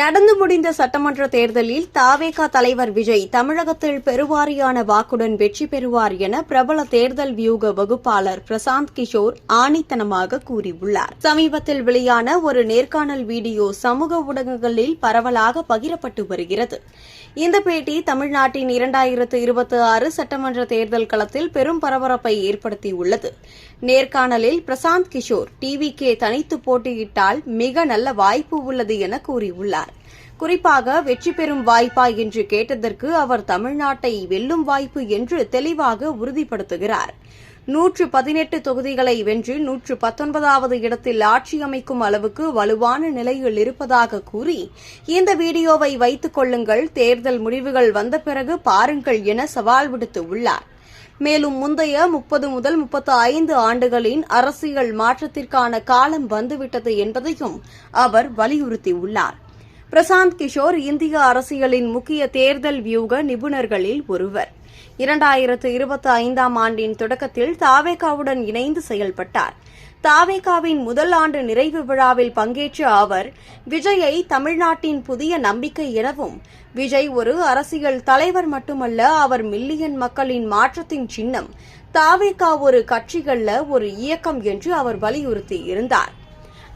நடந்து முடிந்த சட்டமன்ற தேர்தலில் தவேக தலைவர் விஜய் தமிழகத்தில் பெருவாரியான வாக்குடன் வெற்றி பெறுவார் என பிரபல தேர்தல் வியூக வகுப்பாளர் பிரசாந்த் கிஷோர் ஆணித்தனமாக கூறியுள்ளார். சமீபத்தில் வெளியான ஒரு நேர்காணல் வீடியோ சமூக ஊடகங்களில் பரவலாக பகிரப்பட்டு வருகிறது. இந்த பேட்டி தமிழ்நாட்டின் 2026 சட்டமன்ற தேர்தல் களத்தில் பெரும் பரபரப்பை ஏற்படுத்தியுள்ளது. நேர்காணலில் பிரசாந்த் கிஷோர் டிவிகே தனித்து போட்டியிட்டால் மிக நல்ல வாய்ப்பு உள்ளது என கூறியுள்ளார். குறிப்பாக வெற்றி பெறும் வாய்ப்பா என்று கேட்டதற்கு அவர் தமிழ்நாட்டை வெல்லும் வாய்ப்பு என்று தெளிவாக உறுதிப்படுத்துகிறார். 118 தொகுதிகளை வென்று 119வது இடத்தில் ஆட்சி அமைக்கும் அளவுக்கு வலுவான நிலையில் இருப்பதாக கூறி இந்த வீடியோவை வைத்துக் கொள்ளுங்கள், தேர்தல் முடிவுகள் வந்த பிறகு பாருங்கள் என சவால் விடுத்துள்ளார். மேலும் முந்தைய 30 முதல் 35 ஆண்டுகளின் அரசியல் மாற்றத்திற்கான காலம் வந்துவிட்டது என்பதையும் அவர் வலியுறுத்தியுள்ளார். பிரசாந்த் கிஷோர் இந்திய அரசியலின் முக்கிய தேர்தல் வியூக நிபுணர்களில் ஒருவர். 2025ஆம் ஆண்டின் தொடக்கத்தில் தவேகவுடன் இணைந்து செயல்பட்டார். தவேகவின் முதல் ஆண்டு நிறைவு விழாவில் பங்கேற்ற அவர் விஜயை தமிழ்நாட்டின் புதிய நம்பிக்கை எனவும், விஜய் ஒரு அரசியல் தலைவர் மட்டுமல்ல, அவர் மில்லியன் மக்களின் மாற்றத்தின் சின்னம், தவேக ஒரு கட்சியல்ல ஒரு இயக்கம் என்று அவர் வலியுறுத்தியிருந்தார்.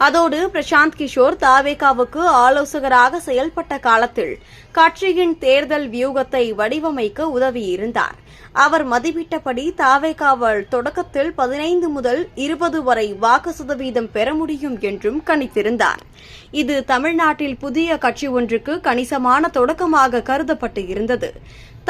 அதோடு பிரசாந்த் கிஷோர் தவேகவுக்கு ஆலோசகராக செயல்பட்ட காலத்தில் கட்சியின் தேர்தல் வியூகத்தை வடிவமைக்க உதவியிருந்தார். அவர் மதிப்பிட்டபடி தவேகவால் தொடக்கத்தில் 15 முதல் 20 வரை வாக்கு சதவீதம் பெற முடியும் என்றும் கணித்திருந்தார். இது தமிழ்நாட்டில் புதிய கட்சி ஒன்றுக்கு கணிசமான தொடக்கமாக கருதப்பட்டு இருந்தது.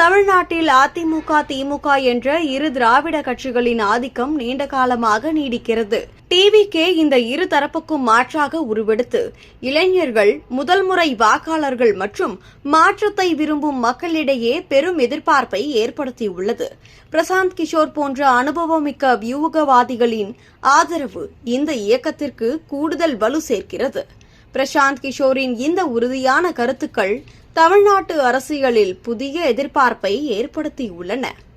தமிழ்நாட்டில் அதிமுக, திமுக என்ற இரு திராவிட கட்சிகளின் ஆதிக்கம் நீண்ட காலமாக நீடிக்கிறது. டிவிகே இந்த இரு தரப்புக்கும் மாற்றாக உருவெடுத்து இளைஞர்கள், முதல் முறை வாக்காளர்கள் மற்றும் மாற்றத்தை விரும்பும் மக்களிடையே பெரும் எதிர்பார்ப்பை ஏற்படுத்தியுள்ளது. பிரசாந்த் கிஷோர் போன்ற அனுபவமிக்க வியூகவாதிகளின் ஆதரவு இந்த இயக்கத்திற்கு கூடுதல் வலு சேர்க்கிறது. பிரசாந்த் கிஷோரின் இந்த உறுதியான கருத்துக்கள் தமிழ்நாட்டு அரசியலில் புதிய எதிர்பார்ப்பை ஏற்படுத்தியுள்ளன.